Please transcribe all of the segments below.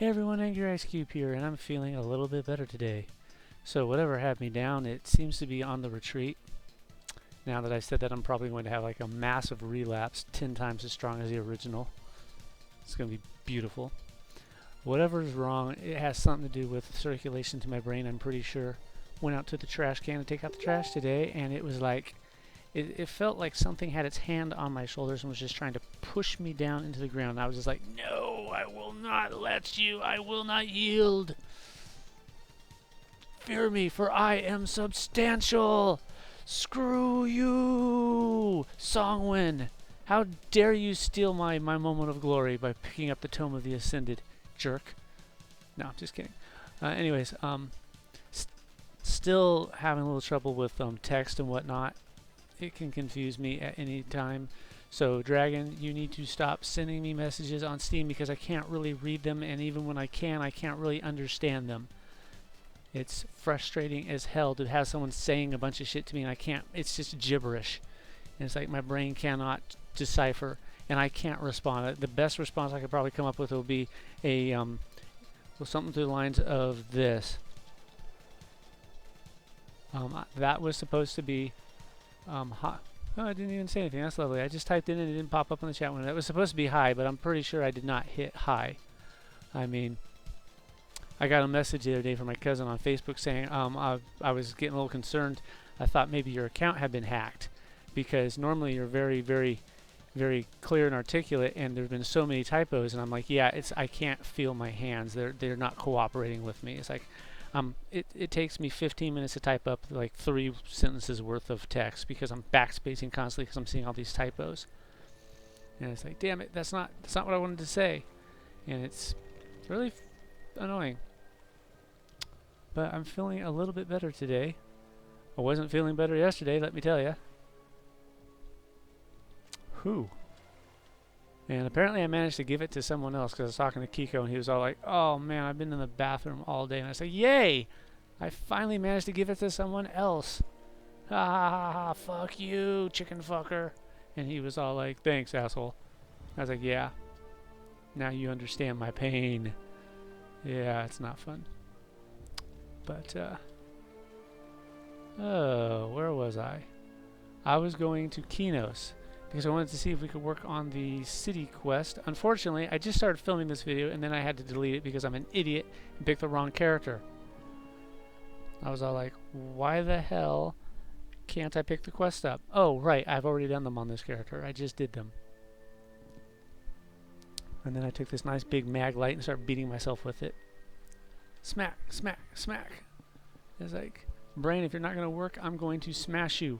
Hey everyone, Angry Ice Cube here, and I'm feeling a little bit better today. So whatever had me down, it seems to be on the retreat. Now that I said that, I'm probably going to have like a massive relapse, 10 times as strong as the original. It's going to be beautiful. Whatever's wrong, it has something to do with circulation to my brain, I'm pretty sure. Went out to the trash can to take out the trash today, and it was like, it felt like something had its hand on my shoulders and was just trying to push me down into the ground. I was just like, no, I will not let you. I will not yield. Fear me, for I am substantial. Screw you, Songwin. How dare you steal my moment of glory by picking up the Tome of the Ascended, jerk. No, I'm just kidding. Anyways, still having a little trouble with text and whatnot. It can confuse me at any time. So Dragon, you need to stop sending me messages on Steam because I can't really read them, and even when I can't really understand them. It's frustrating as hell to have someone saying a bunch of shit to me and I can't, it's just gibberish. And it's like my brain cannot decipher and I can't respond. The best response I could probably come up with will be a something through the lines of this. That was supposed to be hi. Oh, I didn't even say anything. That's lovely. I just typed in and it didn't pop up on the chat window. That was supposed to be hi, but I'm pretty sure I did not hit hi. I mean, I got a message the other day from my cousin on Facebook saying I was getting a little concerned. I thought maybe your account had been hacked because normally you're very, very, very clear and articulate, and there's been so many typos. And I'm like, yeah, I can't feel my hands. They're not cooperating with me. It's like it takes me 15 minutes to type up like 3 sentences worth of text because I'm backspacing constantly because I'm seeing all these typos. And it's like, damn it, that's not what I wanted to say. And it's really annoying. But I'm feeling a little bit better today. I wasn't feeling better yesterday, let me tell you. Whew. And apparently I managed to give it to someone else because I was talking to Kiko and he was all like, oh man, I've been in the bathroom all day. And I said, yay! I finally managed to give it to someone else. Ha ha ha ha, fuck you, chicken fucker. And he was all like, thanks, asshole. I was like, yeah. Now you understand my pain. Yeah, it's not fun. But, oh, where was I? I was going to Qweynos because I wanted to see if we could work on the city quest. Unfortunately, I just started filming this video and then I had to delete it because I'm an idiot and picked the wrong character. I was all like, why the hell can't I pick the quest up? Oh, right, I've already done them on this character. I just did them. And then I took this nice big mag light and started beating myself with it. Smack, smack, smack. It's like, brain, if you're not going to work, I'm going to smash you.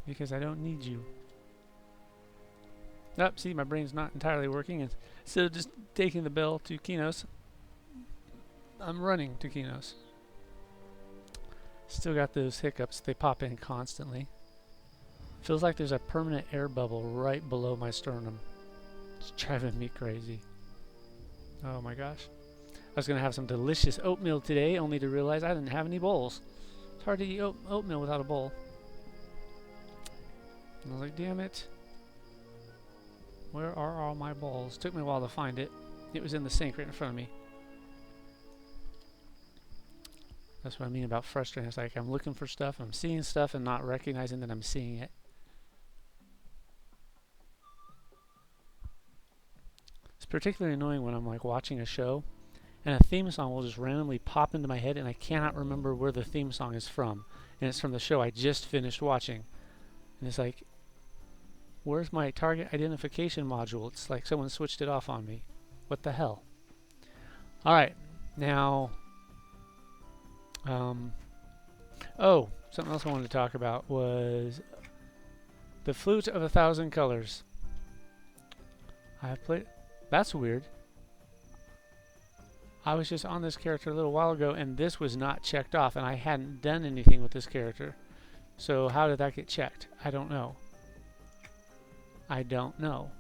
Because I don't need you. Oh, see, my brain's not entirely working. Instead of just taking the bell to Qweynos, I'm running to Qweynos. Still got those hiccups. They pop in constantly. Feels like there's a permanent air bubble right below my sternum. It's driving me crazy. Oh my gosh. I was going to have some delicious oatmeal today, only to realize I didn't have any bowls. It's hard to eat oatmeal without a bowl. And I was like, damn it. Where are all my bowls? Took me a while to find it. It was in the sink right in front of me. That's what I mean about frustrating. It's like I'm looking for stuff, I'm seeing stuff, and not recognizing that I'm seeing it. It's particularly annoying when I'm like watching a show and a theme song will just randomly pop into my head and I cannot remember where the theme song is from. And it's from the show I just finished watching. And it's like, where's my target identification module? It's like someone switched it off on me. What the hell? Alright, now... oh, something else I wanted to talk about was the Flute of 1,000 Colors. I have played... That's weird. I was just on this character a little while ago and this was not checked off and I hadn't done anything with this character. So how did that get checked? I don't know. I don't know.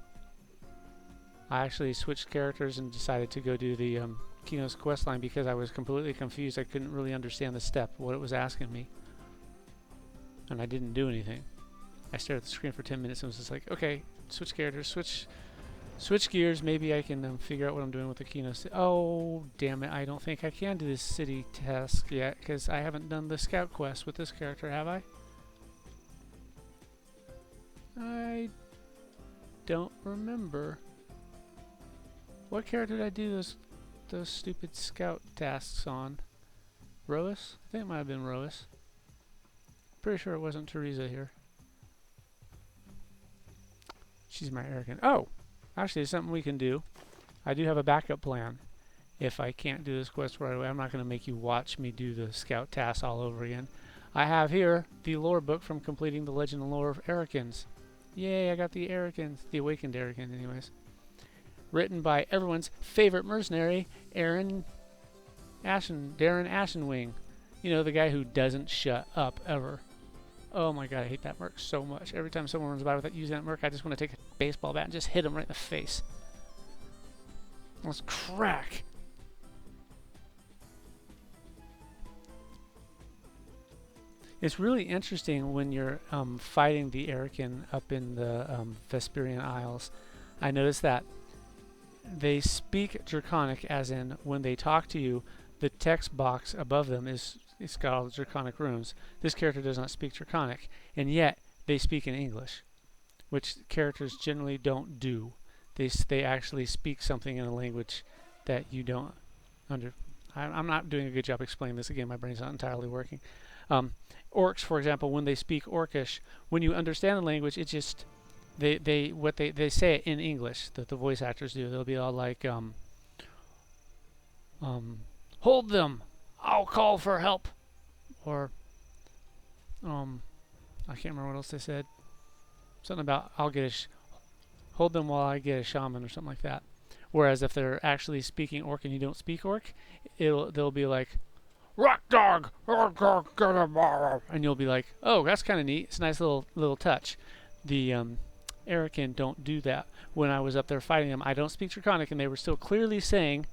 I actually switched characters and decided to go do the Qweynos questline because I was completely confused. I couldn't really understand the step, what it was asking me. And I didn't do anything. I stared at the screen for 10 minutes and was just like, okay, switch characters, switch Switch gears. Maybe I can figure out what I'm doing with the Qweynos. Oh, damn it. I don't think I can do this city task yet because I haven't done the scout quest with this character, have I? I don't remember. What character did I do those stupid scout tasks on? Roas? I think it might have been Roas. Pretty sure it wasn't Teresa here. She's my arrogant. Oh! Actually, it's something we can do. I do have a backup plan. If I can't do this quest right away, I'm not going to make you watch me do the scout tasks all over again. I have here the lore book from completing the legend and lore of Arikins. Yay, I got the Arikins. The awakened Arikin, anyways. Written by everyone's favorite mercenary, Darren Ashenwing. You know, the guy who doesn't shut up ever. Oh my god, I hate that merc so much. Every time someone runs by without using that merc, I just want to take a baseball bat and just hit him right in the face. Let's crack. It's really interesting when you're fighting the Arikin up in the Vesperian Isles. I noticed that they speak Draconic, as in when they talk to you, the text box above them it's got all the Draconic runes. This character does not speak Draconic, and yet they speak in English, which characters generally don't do. They actually speak something in a language that you don't I'm not doing a good job explaining this again. My brain's not entirely working. Orcs, for example, when they speak Orcish, when you understand the language, it just they say it in English. That the voice actors do. They'll be all like, "Hold them! I'll call for help," or I can't remember what else they said. Something about hold them while I get a shaman or something like that. Whereas if they're actually speaking Orc and you don't speak Orc, they'll be like, "Rock dog!" And you'll be like, "Oh, that's kind of neat. It's a nice little touch." The Arikin don't do that. When I was up there fighting them, I don't speak Draconic, and they were still clearly saying,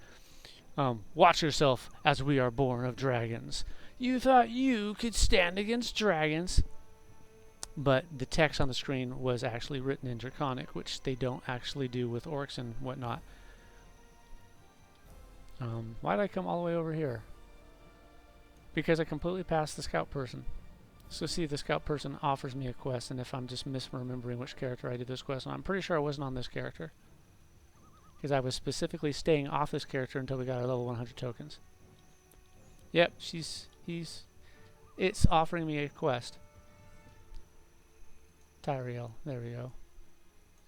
"Watch yourself, as we are born of dragons. You thought you could stand against dragons?" But the text on the screen was actually written in Draconic, which they don't actually do with Orcs and whatnot. Why did I come all the way over here? Because I completely passed the scout person. So see if the scout person offers me a quest, and if I'm just misremembering which character I did this quest on. I'm pretty sure I wasn't on this character, because I was specifically staying off this character until we got our level 100 tokens. Yep, it's offering me a quest. Tyrael, there we go.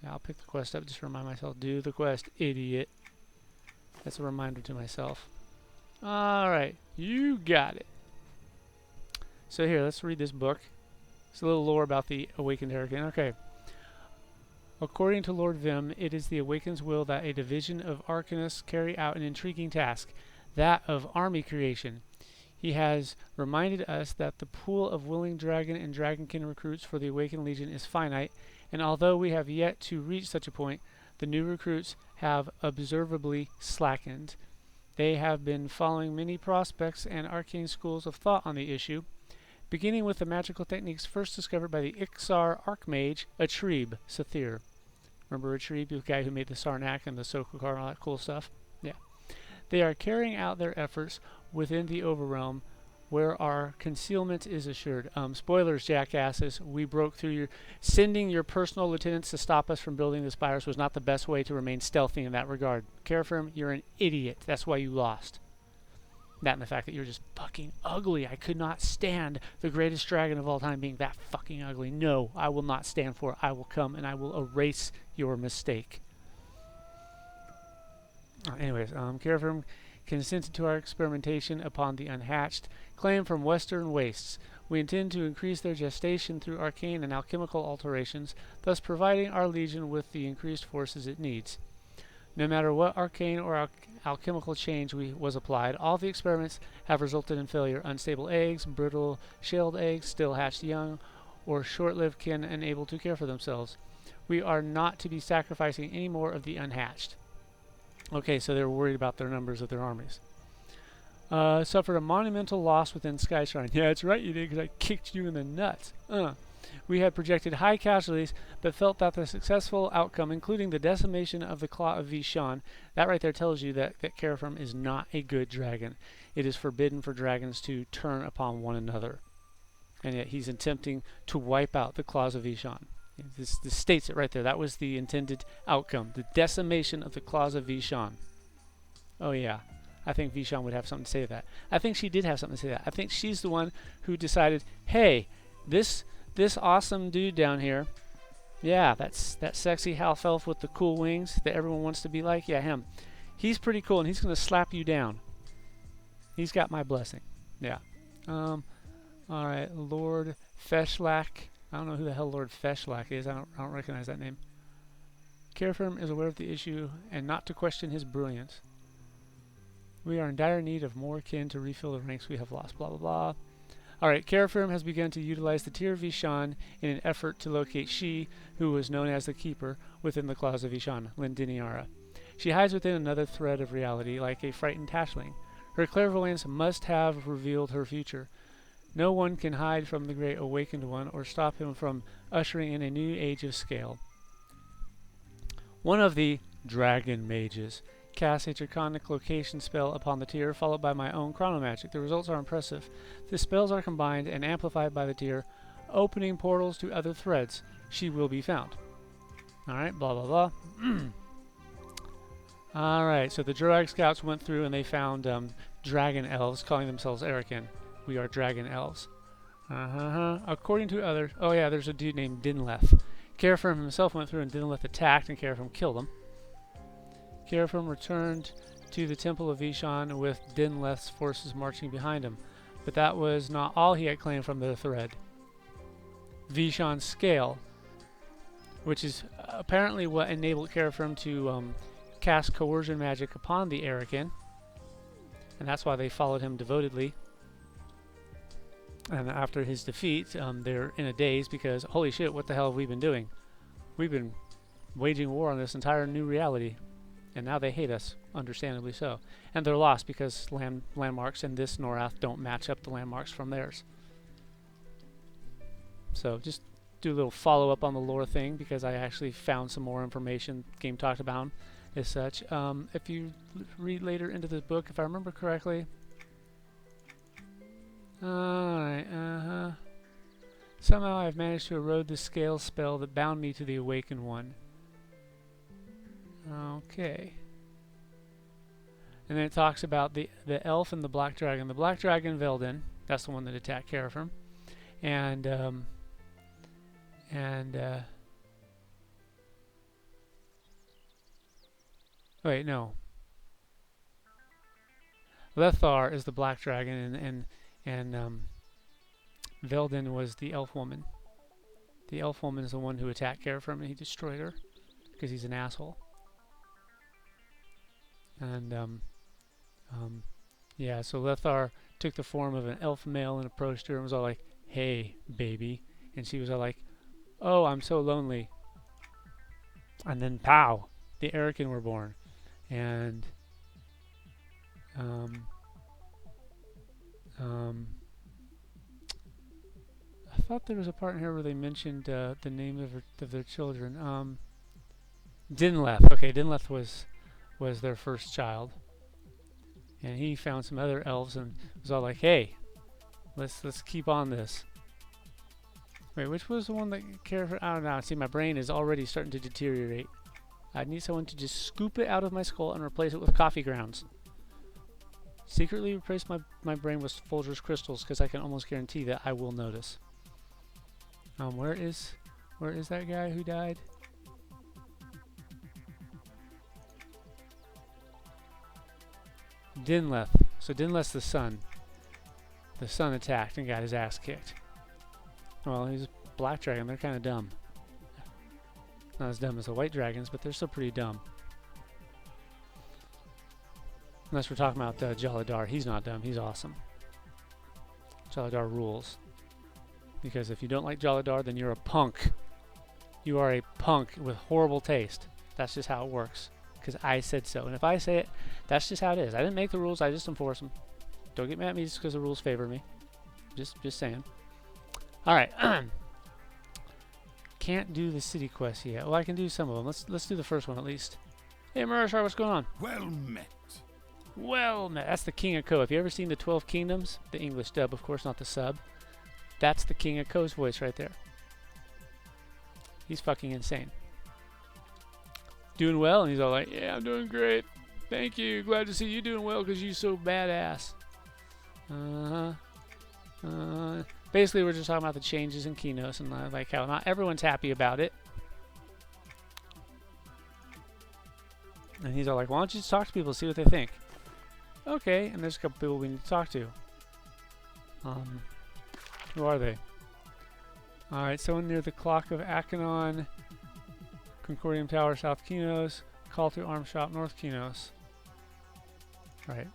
Yeah, I'll pick the quest up just to remind myself. Do the quest, idiot. That's a reminder to myself. Alright, you got it. So here, let's read this book. It's a little lore about the Awakened Arikin. Okay. According to Lord Vim, it is the Awakened's will that a division of Arcanists carry out an intriguing task, that of army creation. He has reminded us that the pool of willing dragon and dragonkin recruits for the Awakened Legion is finite, and although we have yet to reach such a point, the new recruits have observably slackened. They have been following many prospects and arcane schools of thought on the issue, beginning with the magical techniques first discovered by the Ixar Archmage Atrib Sathir. Remember Atrib, the guy who made the Sarnak and the Sokokar and all that cool stuff? Yeah. They are carrying out their efforts within the Overrealm, where our concealment is assured. Spoilers, jackasses. We broke through sending your personal lieutenants to stop us from building the spires was not the best way to remain stealthy in that regard. Carefirm, you're an idiot. That's why you lost. That and the fact that you're just fucking ugly. I could not stand the greatest dragon of all time being that fucking ugly. No, I will not stand for it. I will come and I will erase your mistake. Anyways, Carefirm consented to our experimentation upon the unhatched, claimed from western wastes. We intend to increase their gestation through arcane and alchemical alterations, thus providing our legion with the increased forces it needs. No matter what arcane or alchemical change was applied, all the experiments have resulted in failure. Unstable eggs, brittle shelled eggs, still hatched young, or short-lived kin unable to care for themselves. We are not to be sacrificing any more of the unhatched. Okay, so they're worried about their numbers of their armies. Suffered a monumental loss within Skyshrine. Yeah, that's right you did, because I kicked you in the nuts. We had projected high casualties, but felt that the successful outcome, including the decimation of the Claw of Vishan, that right there tells you that Carafirm is not a good dragon. It is forbidden for dragons to turn upon one another. And yet he's attempting to wipe out the Claws of Vishan. This states it right there. That was the intended outcome. The decimation of the Claws of Vishan. Oh yeah. I think Vishan would have something to say to that. I think she did have something to say to that. I think she's the one who decided, hey, this awesome dude down here, yeah, that sexy half elf with the cool wings that everyone wants to be like, yeah, him. He's pretty cool, and he's going to slap you down. He's got my blessing. Yeah. All right, Lord Feshlak. I don't know who the hell Lord Feshlak is. I don't recognize that name. Carafirm is aware of the issue and not to question his brilliance. We are in dire need of more kin to refill the ranks we have lost. Blah, blah, blah. Alright, Carafirm has begun to utilize the Tear of Vishan in an effort to locate she, who was known as the Keeper, within the Claws of Vishan, Lindiniara. She hides within another thread of reality, like a frightened hatchling. Her clairvoyance must have revealed her future. No one can hide from the Great Awakened One or stop him from ushering in a new age of scale. One of the Dragon Mages casts a draconic location spell upon the Tear, followed by my own chronomagic. The results are impressive. The spells are combined and amplified by the Tear, opening portals to other threads. She will be found. Alright, blah blah blah. Alright, so the Droag scouts went through and they found dragon elves calling themselves Erican. We are dragon elves. According to others... Oh yeah, there's a dude named Dinleth. Carafirm himself went through and Dinleth attacked and Carafirm killed him. Carafirm returned to the Temple of Vishan with Dinleth's forces marching behind him. But that was not all he had claimed from the thread. Vishan's scale, which is apparently what enabled Carafirm to cast coercion magic upon the Erican. And that's why they followed him devotedly. And after his defeat, they're in a daze because, holy shit, what the hell have we been doing? We've been waging war on this entire new reality. And now they hate us, understandably so. And they're lost because landmarks in this Norath don't match up the landmarks from theirs. So just do a little follow-up on the lore thing because I actually found some more information the game talked about them as such. If you read later into this book, if I remember correctly... Alright, Somehow I've managed to erode the scale spell that bound me to the Awakened One. Okay. And then it talks about the elf and the black dragon. The black dragon Veldin, that's the one that attacked Carafirm. And wait, no. Lethar is the black dragon and Veldin was the elf woman. The elf woman is the one who attacked Carafirm and he destroyed her because he's an asshole. And yeah, so Lethar took the form of an elf male and approached her and was all like, "Hey, baby," and she was all like, "Oh, I'm so lonely." And then, pow, the Erican were born, and I thought there was a part in here where they mentioned the name of their children. Dinleth. Okay, Dinleth was their first child, and he found some other elves and was all like, "Hey, let's keep on this." Wait, which was the one that cared for? I don't know. See, my brain is already starting to deteriorate. I need someone to just scoop it out of my skull and replace it with coffee grounds. Secretly replace my brain with Folgers crystals because I can almost guarantee that I will notice. Where is that guy who died? Dinleth. So Dinleth's the son. The son attacked and got his ass kicked. Well, he's a black dragon. They're kind of dumb. Not as dumb as the white dragons, but they're still pretty dumb. Unless we're talking about Jaladar. He's not dumb. He's awesome. Jaladar rules. Because if you don't like Jaladar, then you're a punk. You are a punk with horrible taste. That's just how it works. Because I said so. And if I say it, that's just how it is. I didn't make the rules. I just enforce them. Don't get mad at me just because the rules favor me. Just saying. Alright. can't do the city quest yet. Well, I can do some of them. Let's do the first one at least. Hey, Murashar, what's going on? Well met. Well met. That's the King of Ko. Have you ever seen the 12 Kingdoms? The English dub, of course, not the sub. That's the King of Ko's voice right there. He's fucking insane. Doing well, and he's all like, yeah, I'm doing great. Thank you. Glad to see you doing well because you're so badass. Basically, we're just talking about the changes in Qeynos and like how not everyone's happy about it. And he's all like, why don't you just talk to people, see what they think? Okay, and there's a couple people we need to talk to. Who are they? Alright, someone near the Clock of Achenon, Concordium Tower, South Qeynos, Call to Arms Shop, North Qeynos. Right.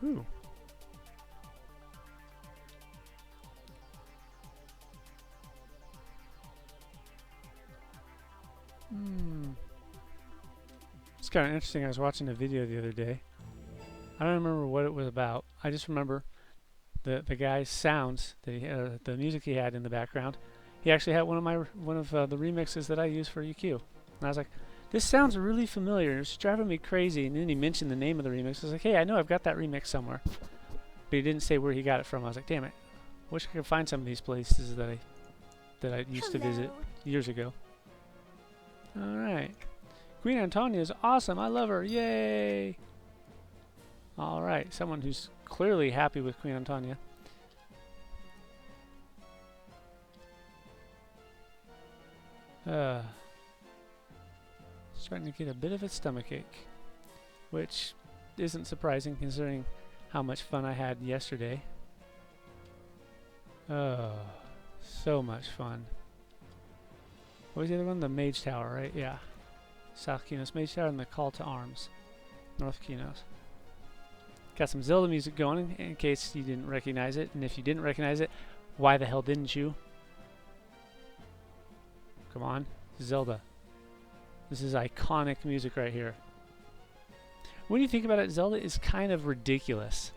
Ooh. It's kind of interesting. I was watching a video the other day. I don't remember what it was about. I just remember the guy's sounds, the music he had in the background. He actually had one of the remixes that I use for EQ. And I was like, this sounds really familiar. It's driving me crazy. And then he mentioned the name of the remix. I was like, hey, I know I've got that remix somewhere. But he didn't say where he got it from. I was like, damn it. Wish I could find some of these places that I used to visit years ago. Alright. Queen Antonia is awesome. I love her. Yay! Alright. Someone who's clearly happy with Queen Antonia. Starting to get a bit of a stomachache, which isn't surprising considering how much fun I had yesterday. Oh, so much fun. What was the other one? The Mage Tower, right? Yeah. South Qeynos Mage Tower and the Call to Arms. North Qeynos. Got some Zelda music going in case you didn't recognize it. And if you didn't recognize it, why the hell didn't you? Come on. Zelda. This is iconic music right here. When you think about it, Zelda is kind of ridiculous.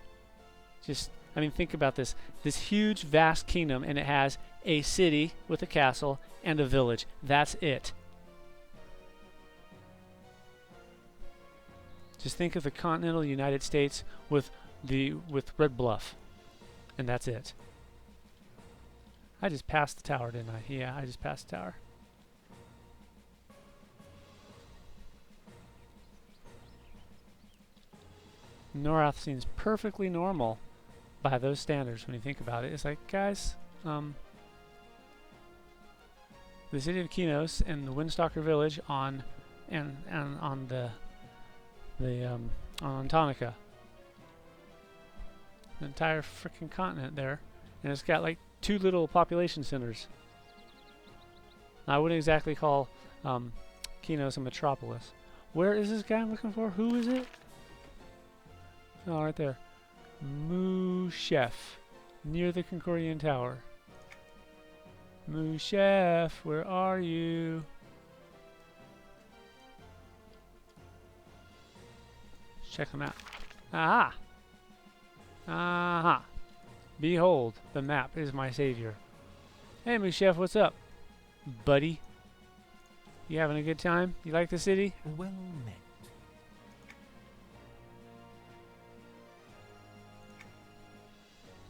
Just, I mean, think about this. This huge, vast kingdom, and it has a city with a castle and a village. That's it. Just think of the continental United States with Red Bluff, and that's it. I just passed the tower, didn't I? Yeah, I just passed the tower. Norath seems perfectly normal by those standards when you think about it. It's like, guys, the city of Qeynos and the Windstalker village on Tonica. The entire freaking continent there. And it's got like 2 little population centers. I wouldn't exactly call Qeynos a metropolis. Where is this guy I'm looking for? Who is it? Oh, right there. Moo Chef. Near the Concordian Tower. Moo Chef, where are you? Check them out. Aha! Aha! Behold, the map is my savior. Hey, Moo Chef, what's up, buddy? You having a good time? You like the city? Well met.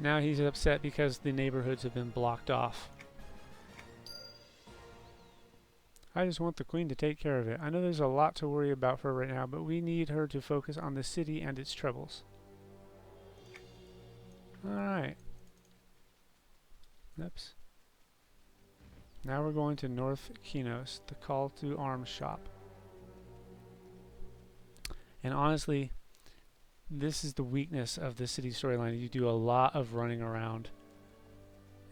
Now he's upset because the neighborhoods have been blocked off. I just want the queen to take care of it. I know there's a lot to worry about for her right now, but we need her to focus on the city and its troubles. Alright. Oops. Now we're going to North Qeynos, the Call to Arms shop. And honestly, this is the weakness of the city storyline. You do a lot of running around.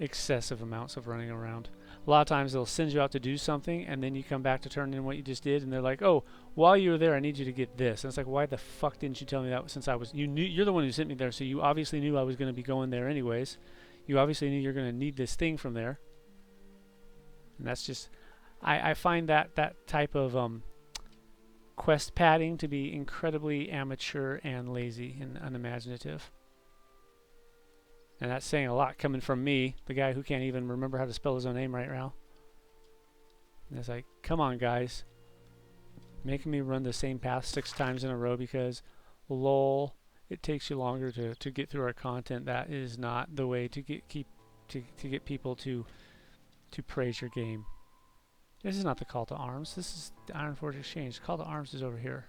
Excessive amounts of running around. A lot of times they'll send you out to do something and then you come back to turn in what you just did and they're like, oh, while you were there I need you to get this. And it's like, why the fuck didn't you tell me that since you're the one who sent me there, so you obviously knew I was going to be going there anyways. You obviously knew you're going to need this thing from there. And that's just, I find that type of quest padding to be incredibly amateur and lazy and unimaginative. And that's saying a lot coming from me, the guy who can't even remember how to spell his own name right now. And it's like, come on, guys. Making me run the same path 6 times in a row because, lol, it takes you longer to get through our content. That is not the way to get people to praise your game. This is not the call to arms. This is the Ironforge Exchange. The call to arms is over here,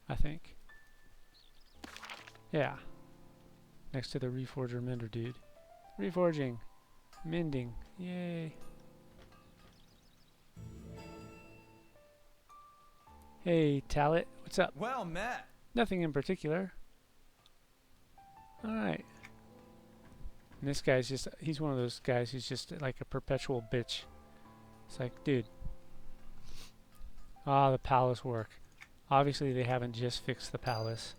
I think. Yeah. Next to the Reforger Mender dude. Reforging. Mending. Yay. Hey, Talit. What's up? Well met. Nothing in particular. Alright. And this guy's just, he's one of those guys who's just like a perpetual bitch. It's like, dude. Ah, the palace work. Obviously they haven't just fixed the palace.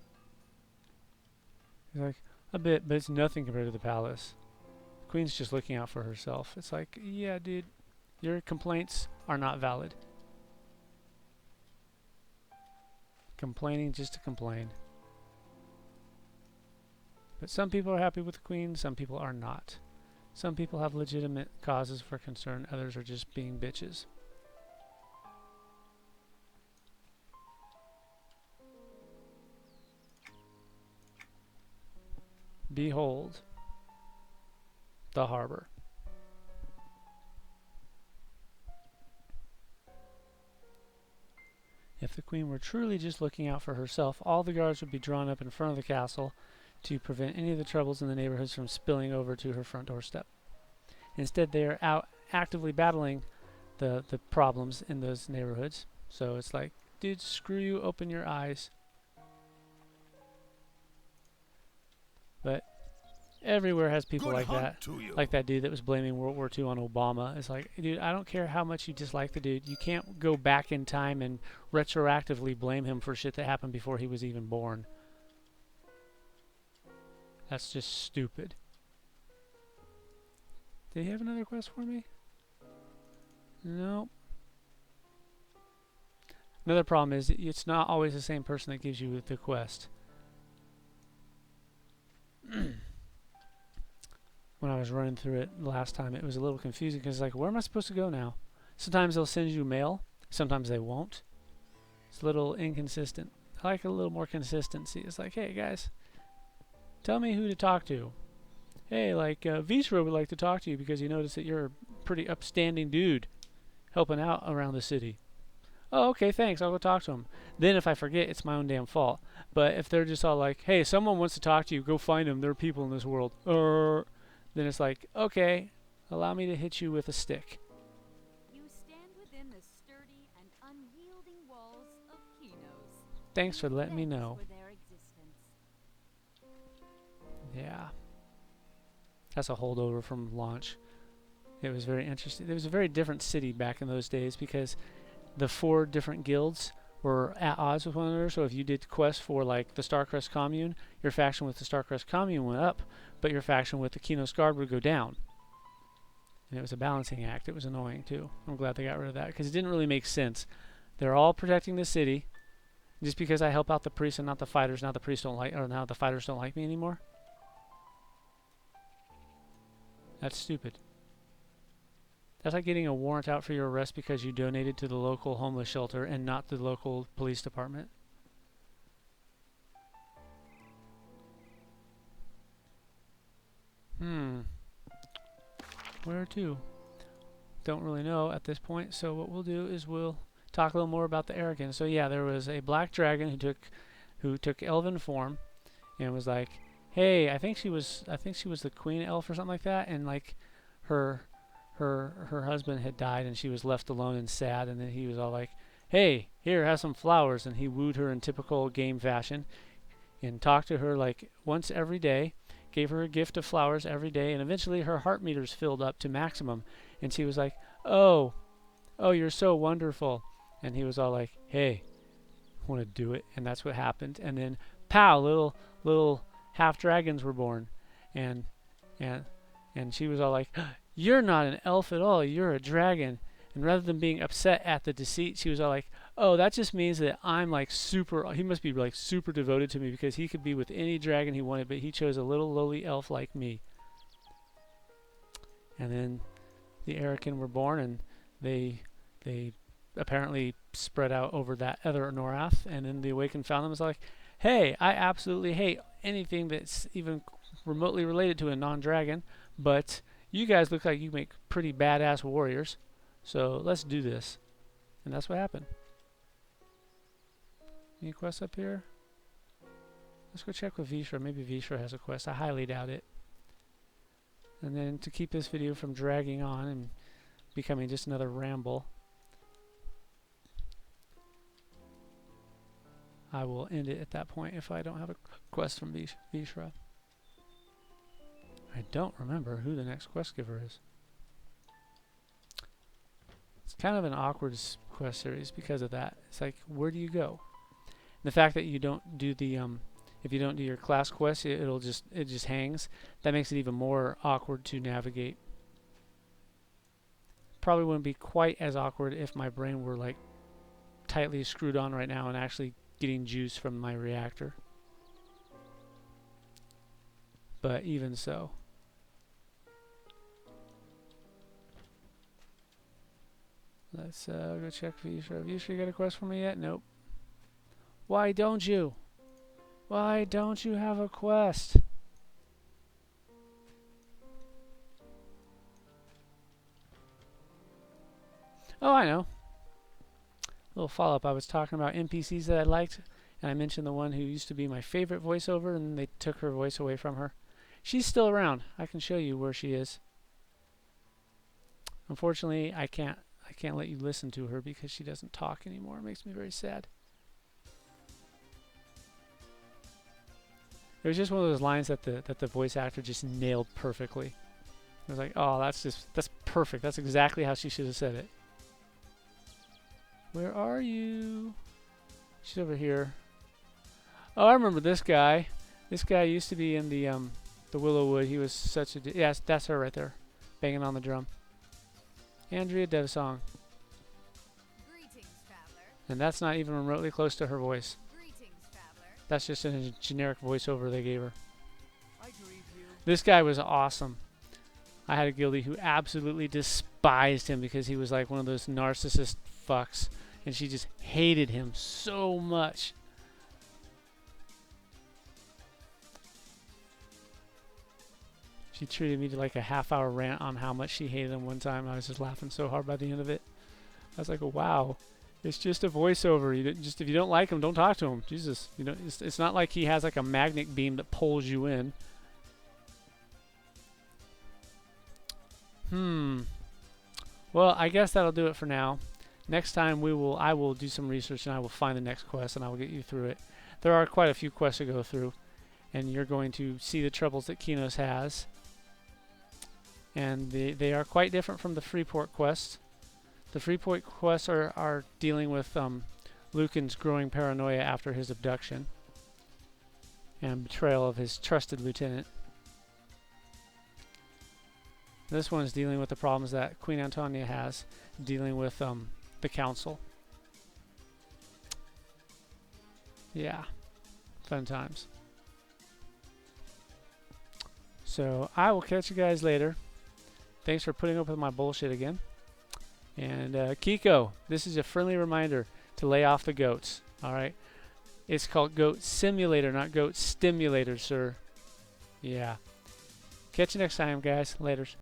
He's like, a bit, but it's nothing compared to the palace. The Queen's just looking out for herself. It's like, yeah, dude, your complaints are not valid. Complaining just to complain. But some people are happy with the Queen, some people are not. Some people have legitimate causes for concern, others are just being bitches. Behold the harbor. If the Queen were truly just looking out for herself, all the guards would be drawn up in front of the castle to prevent any of the troubles in the neighborhoods from spilling over to her front doorstep. Instead, they are out actively battling the problems in those neighborhoods. So it's like, dude, screw you, open your eyes. But everywhere has people like that. Like that dude that was blaming World War II on Obama. It's like, dude, I don't care how much you dislike the dude. You can't go back in time and retroactively blame him for shit that happened before he was even born. That's just stupid. Did he have another quest for me? Nope. Another problem is it's not always the same person that gives you the quest. When I was running through it last time, it was a little confusing because like, where am I supposed to go now? Sometimes they'll send you mail, sometimes they won't. It's a little inconsistent. I like a little more consistency. It's like, hey guys, tell me who to talk to. Hey, like Visra would like to talk to you because he noticed that you're a pretty upstanding dude helping out around the city. Oh, okay, thanks. I'll go talk to him. Then if I forget, it's my own damn fault. But if they're just all like, hey, someone wants to talk to you, go find them. There are people in this world. Then it's like, okay, allow me to hit you with a stick. You stand within the sturdy and unyielding walls of Qweynos. Thanks for letting me know. For their existence. Yeah. That's a holdover from launch. It was very interesting. It was a very different city back in those days because the 4 different guilds were at odds with one another. So if you did quests for like the Starcrest Commune, your faction with the Starcrest Commune went up, but your faction with the Qweynos Guard would go down. And it was a balancing act. It was annoying too. I'm glad they got rid of that because it didn't really make sense. They're all protecting the city. Just because I help out the priests and not the fighters, now the priests don't like, or now the fighters don't like me anymore. That's stupid. That's like getting a warrant out for your arrest because you donated to the local homeless shelter and not the local police department. Where to? Don't really know at this point, so what we'll do is we'll talk a little more about the Arrogant. So yeah, there was a black dragon who took elven form and was like, hey, I think she was the queen elf or something like that, and like her husband had died and she was left alone and sad, and then he was all like, hey, here, have some flowers, and he wooed her in typical game fashion and talked to her like once every day, gave her a gift of flowers every day, and eventually her heart meters filled up to maximum, and she was like, oh, you're so wonderful, and he was all like, hey, want to do it? And that's what happened, and then pow, little half dragons were born, and she was all like, you're not an elf at all, you're a dragon. And rather than being upset at the deceit, she was all like, Oh, that just means that I'm like super, he must be like super devoted to me because he could be with any dragon he wanted, but he chose a little lowly elf like me. And then the Arakin were born, and they apparently spread out over that other Norath, and then the Awakened found them and was like, hey, I absolutely hate anything that's even remotely related to a non-dragon, but you guys look like you make pretty badass warriors, so let's do this. And that's what happened. Any quests up here? Let's go check with Vishra. Maybe Vishra has a quest. I highly doubt it. And then to keep this video from dragging on and becoming just another ramble, I will end it at that point if I don't have a quest from Vishra. I don't remember who the next quest giver is. It's kind of an awkward quest series because of that. It's like, where do you go? The fact that you don't do the if you don't do your class quest, it just hangs. That makes it even more awkward to navigate. Probably wouldn't be quite as awkward if my brain were like tightly screwed on right now and actually getting juice from my reactor. But even so. Let's go check Vishra. Have you got a quest for me yet? Nope. Why don't you? Why don't you have a quest? Oh, I know. Little follow-up. I was talking about NPCs that I liked, and I mentioned the one who used to be my favorite voiceover, and then they took her voice away from her. She's still around. I can show you where she is. Unfortunately, I can't let you listen to her because she doesn't talk anymore. It makes me very sad. It was just one of those lines that the voice actor just nailed perfectly. I was like, oh, that's perfect. That's exactly how she should have said it. Where are you? She's over here. Oh, I remember this guy. This guy used to be in the Willowwood. He was such a yes, that's her right there, banging on the drum. Andrea Devsong. Greetings, traveler. And that's not even remotely close to her voice. Greetings, traveler. That's just a generic voiceover they gave her. I greet you. This guy was awesome. I had a guildie who absolutely despised him because he was like one of those narcissist fucks, and she just hated him so much. She treated me to like a half-hour rant on how much she hated him one time. I was just laughing so hard by the end of it. I was like, wow, it's just a voiceover. If you don't like him, don't talk to him. Jesus, you know, it's not like he has like a magnet beam that pulls you in. Well, I guess that'll do it for now. Next time I will do some research and I will find the next quest and I will get you through it. There are quite a few quests to go through, and you're going to see the troubles that Qeynos has. And they are quite different from the Freeport quests. The Freeport quests are dealing with Lucan's growing paranoia after his abduction and betrayal of his trusted lieutenant. This one is dealing with the problems that Queen Antonia has, dealing with the council. Yeah, fun times. So I will catch you guys later. Thanks for putting up with my bullshit again. And Kiko, this is a friendly reminder to lay off the goats. All right, it's called Goat Simulator, not Goat Stimulator, sir. Yeah. Catch you next time, guys. Laters.